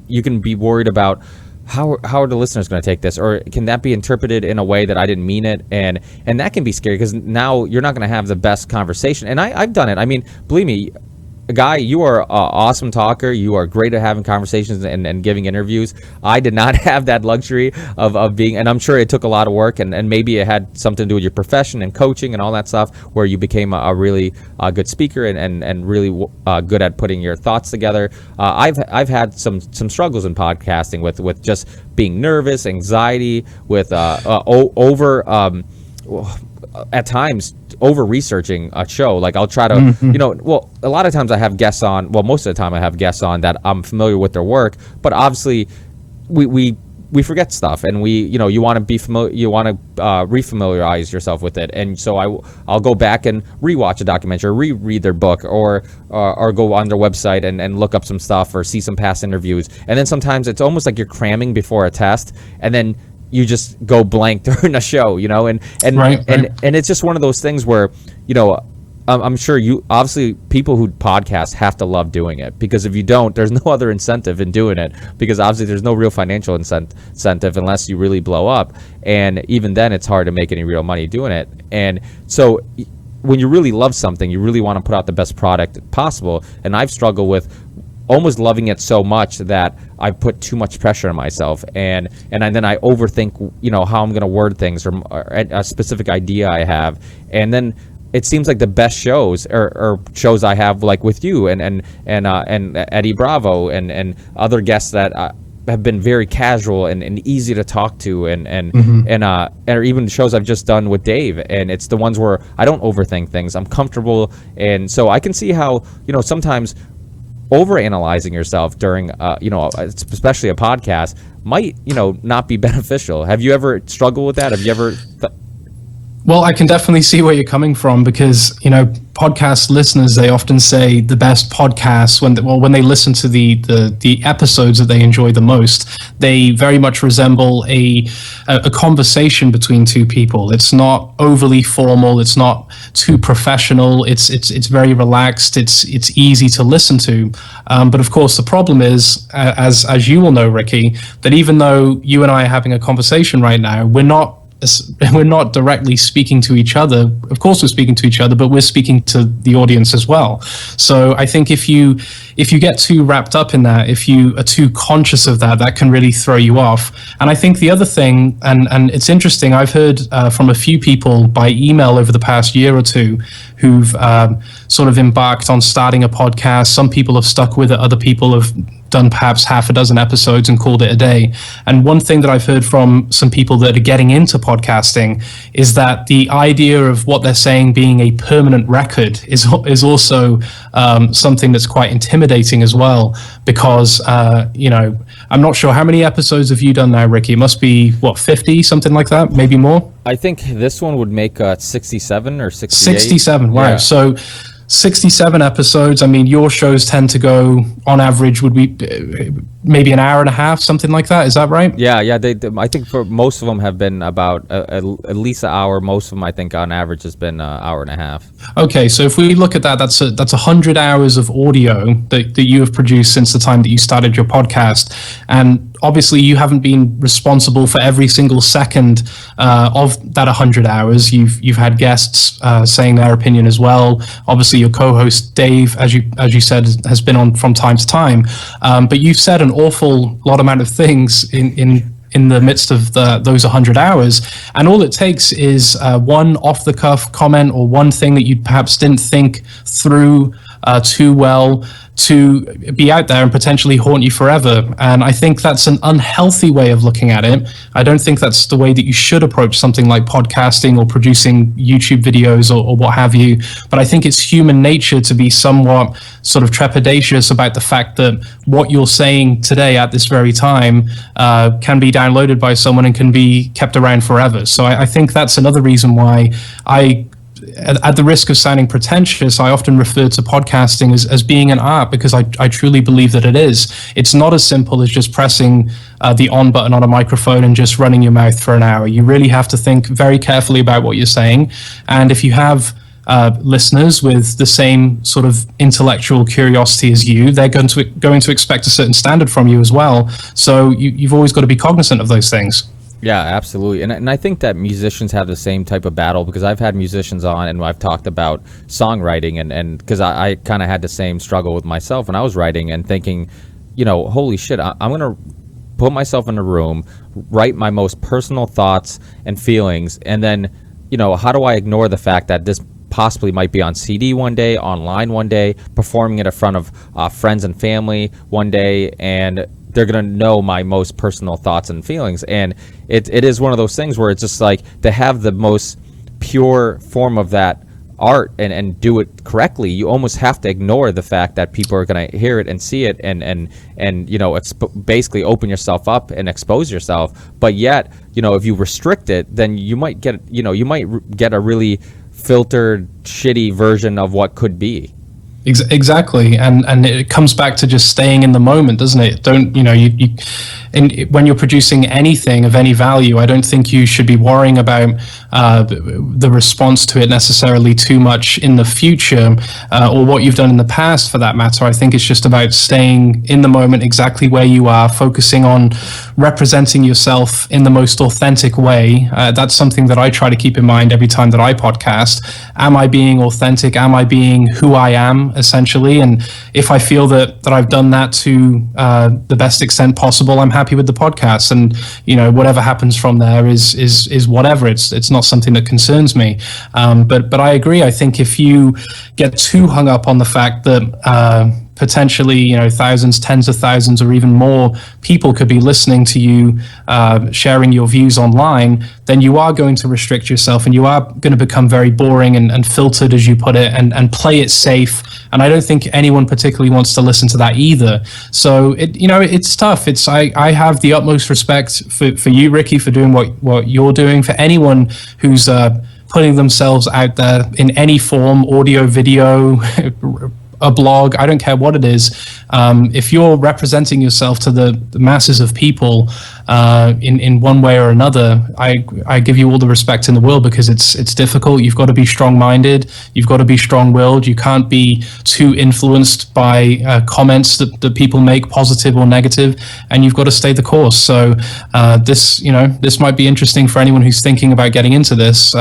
worried about how are the listeners going to take this, or can that be interpreted in a way that I didn't mean it, and that can be scary, because now you're not going to have the best conversation. And I've done it. I mean, believe me, Guy, you are an awesome talker. You are great at having conversations and giving interviews. I did not have that luxury of being, and I'm sure it took a lot of work, and maybe it had something to do with your profession and coaching and all that stuff, where you became a really good speaker and really good at putting your thoughts together. I've had some struggles in podcasting with just being nervous, anxiety, with at times over researching a show. Like I'll try to, a lot of times I have guests on, most of the time I have guests on that I'm familiar with their work, but obviously we forget stuff, and you want to be familiar, you want to refamiliarize yourself with it. And so I'll go back and rewatch a documentary, or reread their book, or go on their website and look up some stuff, or see some past interviews. And then sometimes it's almost like you're cramming before a test, and then you just go blank during a show, and it's just one of those things where, I'm sure obviously people who podcast have to love doing it, because if you don't, there's no other incentive in doing it, because obviously there's no real financial incentive unless you really blow up. And even then it's hard to make any real money doing it. And so when you really love something, you really want to put out the best product possible. And I've struggled with almost loving it so much that I put too much pressure on myself, and then I overthink, how I'm going to word things, or a specific idea I have, and then it seems like the best shows are shows I have, like with you and Eddie Bravo and other guests that have been very casual and easy to talk to, or even shows I've just done with Dave, and it's the ones where I don't overthink things. I'm comfortable, and so I can see how sometimes overanalyzing yourself during, especially a podcast, might, not be beneficial. Have you ever struggled with that? Have you ever? Well, I can definitely see where you're coming from, because, podcast listeners, they often say the best podcasts, when they listen to the episodes that they enjoy the most, they very much resemble a conversation between two people. It's not overly formal. It's not too professional. It's very relaxed. It's easy to listen to. But of course, the problem is, as you will know, Ricky, that even though you and I are having a conversation right now, we're not directly speaking to each other. Of course we're speaking to each other, but we're speaking to the audience as well. So I think if you get too wrapped up in that, if you are too conscious of that can really throw you off. And I think the other thing, and it's interesting, I've heard from a few people by email over the past year or two who've sort of embarked on starting a podcast. Some people have stuck with it, other people have done perhaps half a dozen episodes and called it a day. And one thing that I've heard from some people that are getting into podcasting is that the idea of what they're saying being a permanent record is also something that's quite intimidating as well, because I'm not sure how many episodes have you done now, Ricky? It must be 50, something like that, maybe more. I think this one would make 67 or 68. 67, wow. Yeah. So 67 episodes. I mean, your shows tend to go, on average, would be maybe an hour and a half, something like that. Is that right? Yeah. I think for most of them have been about at least an hour. Most of them, I think, on average, has been an hour and a half. Okay, so if we look at that, that's 100 hours of audio that you have produced since the time that you started your podcast, and obviously you haven't been responsible for every single second of that 100 hours. You've had guests saying their opinion as well. Obviously, your co-host Dave, as you said, has been on from time to time, but you've said an awful lot amount of things in the midst of those 100 hours, and all it takes is one off-the-cuff comment or one thing that you perhaps didn't think through too well to be out there and potentially haunt you forever. And I think that's an unhealthy way of looking at it. I don't think that's the way that you should approach something like podcasting or producing YouTube videos or what have you. But I think it's human nature to be somewhat sort of trepidatious about the fact that what you're saying today at this very time can be downloaded by someone and can be kept around forever. So I think that's another reason why at the risk of sounding pretentious, I often refer to podcasting as being an art, because I truly believe that it is. It's not as simple as just pressing the on button on a microphone and just running your mouth for an hour. You really have to think very carefully about what you're saying. And if you have listeners with the same sort of intellectual curiosity as you, they're going to expect a certain standard from you as well. So you've always got to be cognizant of those things. Yeah, absolutely. And I think that musicians have the same type of battle, because I've had musicians on and I've talked about songwriting, and because I kind of had the same struggle with myself when I was writing and thinking, holy shit, I'm going to put myself in a room, write my most personal thoughts and feelings, and then, how do I ignore the fact that this possibly might be on CD one day, online one day, performing it in front of friends and family one day, and they're going to know my most personal thoughts and feelings. And it is one of those things where it's just like, to have the most pure form of that art and do it correctly, you almost have to ignore the fact that people are going to hear it and see it and basically open yourself up and expose yourself. But yet, if you restrict it, then you might get a really filtered, shitty version of what could be. Exactly, and it comes back to just staying in the moment, doesn't it? Don't when you're producing anything of any value, I don't think you should be worrying about the response to it necessarily too much in the future, or what you've done in the past, for that matter. I think it's just about staying in the moment, exactly where you are, focusing on representing yourself in the most authentic way. That's something that I try to keep in mind every time that I podcast. Am I being authentic? Am I being who I am, essentially? And if I feel that I've done that to the best extent possible, I'm happy with the podcast. And whatever happens from there is whatever. It's not something that concerns me. But I agree. I think if you get too hung up on the fact that potentially, thousands, tens of thousands, or even more people could be listening to you, sharing your views online, then you are going to restrict yourself, and you are going to become very boring and filtered, as you put it, and play it safe. And I don't think anyone particularly wants to listen to that either. So it's tough. I have the utmost respect for you, Ricky, for doing what you're doing. For anyone who's putting themselves out there in any form, audio, video, a blog, I don't care what it is. If you're representing yourself to the masses of people in one way or another, I give you all the respect in the world, because it's difficult. You've got to be strong-minded. You've got to be strong-willed. You can't be too influenced by comments that people make, positive or negative, and you've got to stay the course. So this might be interesting for anyone who's thinking about getting into this.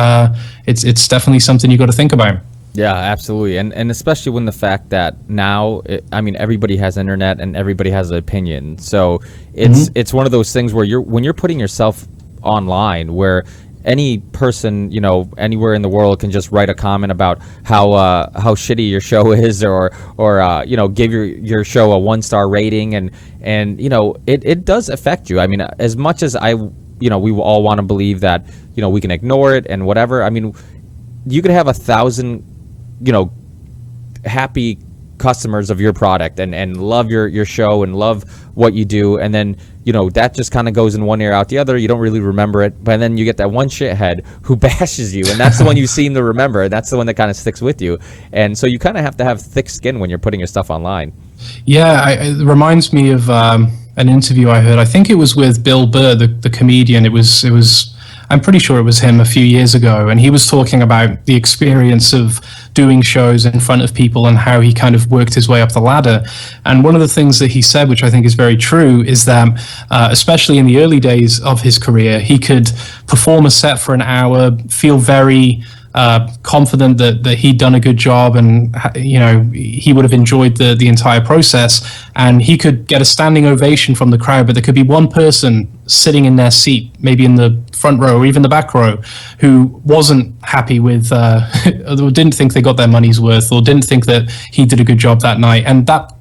It's definitely something you've got to think about. Yeah, absolutely. And especially when the fact that now, everybody has internet and everybody has an opinion. So it's one of those things where when you're putting yourself online, where any person, anywhere in the world can just write a comment about how shitty your show is, or give your show a 1-star rating, and it does affect you. As much as we all want to believe that, we can ignore it and whatever. You could have 1,000 happy customers of your product and love your show and love what you do, and then that just kind of goes in one ear out the other. You don't really remember it, but then you get that one shithead who bashes you, and that's the one you seem to remember. That's the one that kind of sticks with you. And so you kind of have to have thick skin when you're putting your stuff online. Yeah, it reminds me of an interview I heard. I think it was with Bill Burr, the comedian. It was. I'm pretty sure it was him a few years ago, and he was talking about the experience of doing shows in front of people and how he kind of worked his way up the ladder. And one of the things that he said, which I think is very true, is that especially in the early days of his career, he could perform a set for an hour, feel very confident that he'd done a good job, and he would have enjoyed the entire process, and he could get a standing ovation from the crowd, but there could be one person sitting in their seat, maybe in the front row or even the back row, who wasn't happy with or didn't think they got their money's worth, or didn't think that he did a good job that night. And that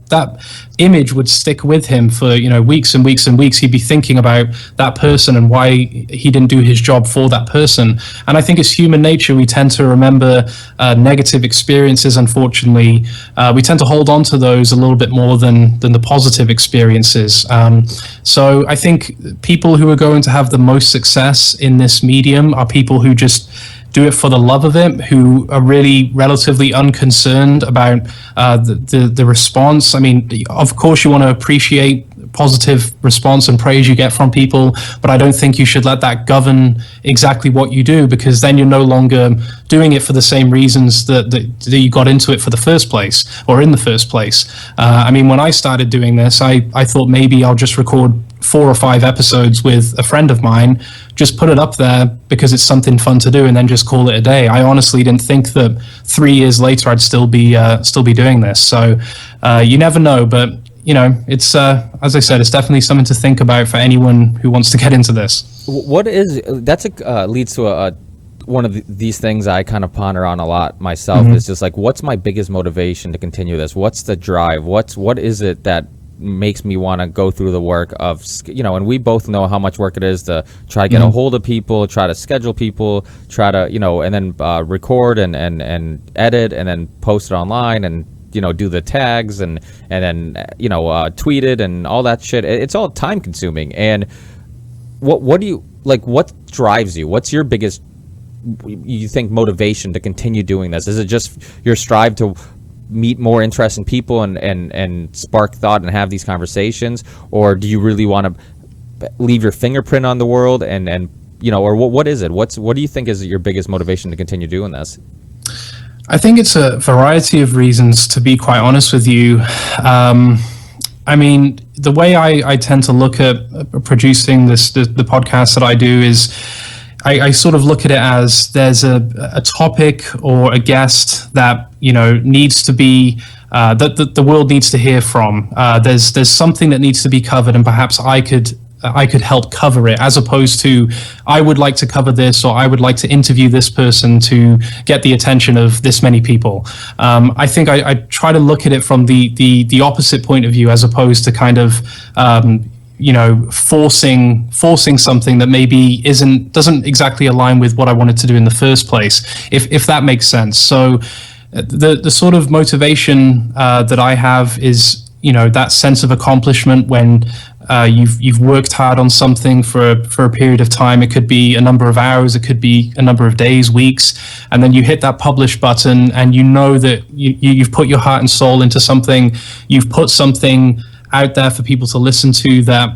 image would stick with him for weeks and weeks and weeks. He'd be thinking about that person and why he didn't do his job for that person. And I think it's human nature. We tend to remember negative experiences. Unfortunately, we tend to hold on to those a little bit more than the positive experiences. So I think people who are going to have the most success in this medium are people who just do it for the love of it, who are really relatively unconcerned about the response. I mean, of course, you want to appreciate positive response and praise you get from people, but I don't think you should let that govern exactly what you do, because then you're no longer doing it for the same reasons that you got into it for the first place, or in the first place. I mean, when I started doing this, I thought maybe I'll just record 4 or 5 episodes with a friend of mine, just put it up there because it's something fun to do, and then just call it a day. I honestly didn't think that 3 years later I'd still be doing this. So you never know, but it's as I said, it's definitely something to think about for anyone who wants to get into this. What is leads to one of these things I kind of ponder on a lot myself. Is just like, what's my biggest motivation to continue this? What's the drive? What is it that makes me want to go through the work of, and we both know how much work it is to try to get a hold of people, try to schedule people, try to, and then record and edit and then post it online and, do the tags and then, tweet it and all that shit. It's all time consuming. And what do you like, what drives you? What's your biggest, you think, motivation to continue doing this? Is it just your strive to meet more interesting people and spark thought and have these conversations, or do you really want to leave your fingerprint on the world and or what is it? What do you think is your biggest motivation to continue doing this? I think it's a variety of reasons, to be quite honest with you. I mean, the way I tend to look at producing the podcast that I do is I sort of look at it as there's a topic or a guest that needs to be that the world needs to hear from. There's something that needs to be covered, and perhaps I could help cover it, as opposed to I would like to cover this, or I would like to interview this person to get the attention of this many people. I think I try to look at it from the opposite point of view, as opposed to kind of forcing something that maybe doesn't exactly align with what I wanted to do in the first place, if that makes sense. So the sort of motivation that I have is that sense of accomplishment when you've worked hard on something for a period of time. It could be a number of hours, it could be a number of days, weeks, and then you hit that publish button, and that you've put your heart and soul into something. You've put something out there for people to listen to that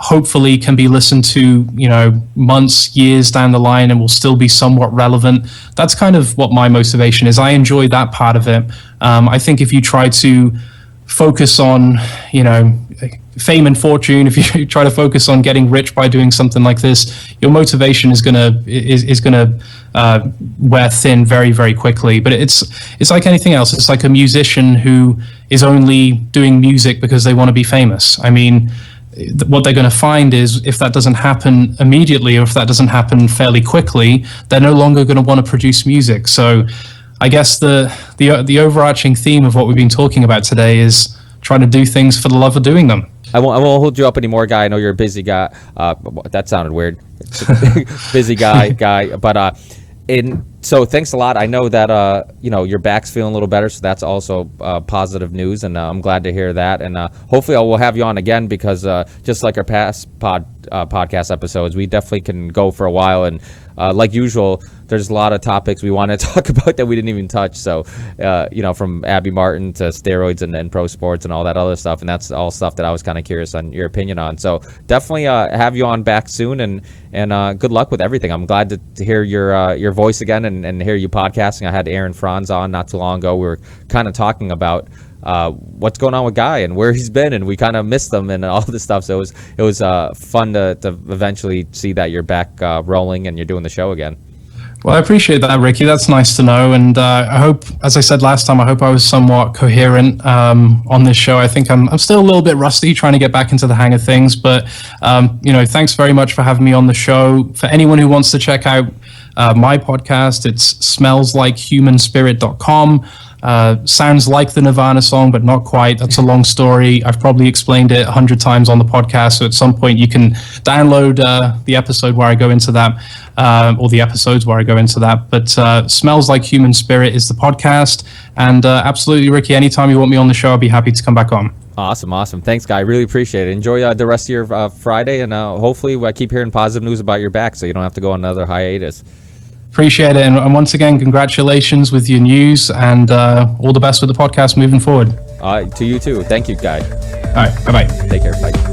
hopefully can be listened to months, years down the line, and will still be somewhat relevant. That's kind of what my motivation is. I enjoy that part of it. I think if you try to focus on fame and fortune, if you try to focus on getting rich by doing something like this, your motivation is gonna wear thin very, very quickly. But it's like anything else. It's like a musician who is only doing music because they want to be famous. I mean, what they're going to find is, if that doesn't happen immediately, or if that doesn't happen fairly quickly, they're no longer going to want to produce music. So I guess the overarching theme of what we've been talking about today is trying to do things for the love of doing them. I won't hold you up anymore, Guy. I know you're a busy guy. That sounded weird. Busy guy. But so thanks a lot. I know that your back's feeling a little better, so that's also positive news, and I'm glad to hear that. And hopefully we'll have you on again, because just like our past podcast episodes, we definitely can go for a while. And like usual, there's a lot of topics we want to talk about that we didn't even touch. So, from Abby Martin to steroids and pro sports and all that other stuff. And that's all stuff that I was kind of curious on your opinion on. So definitely have you on back soon, and good luck with everything. I'm glad to hear your voice again and hear you podcasting. I had Aaron Franz on not too long ago. We were kind of talking about what's going on with Guy and where he's been, and we kind of missed him and all this stuff. So it was fun to eventually see that you're back rolling and you're doing the show again. Well, I appreciate that, Ricky. That's nice to know. And I hope, as I said last time, I hope I was somewhat coherent on this show. I think I'm still a little bit rusty trying to get back into the hang of things. But, thanks very much for having me on the show. For anyone who wants to check out my podcast, it's smellsLikeHumanSpirit.com. Sounds like the Nirvana song, but not quite. That's a long story. I've probably explained it 100 times on the podcast. So at some point you can download the episode where I go into that, or the episodes where I go into that. But Smells Like Human Spirit is the podcast. And absolutely, Ricky, anytime you want me on the show, I'll be happy to come back on. Awesome. Thanks, Guy. Really appreciate it. Enjoy the rest of your Friday. And hopefully I keep hearing positive news about your back so you don't have to go on another hiatus. Appreciate it. And once again, congratulations with your news, and all the best with the podcast moving forward. To you too. Thank you, Guy. All right. Bye-bye. Take care. Bye.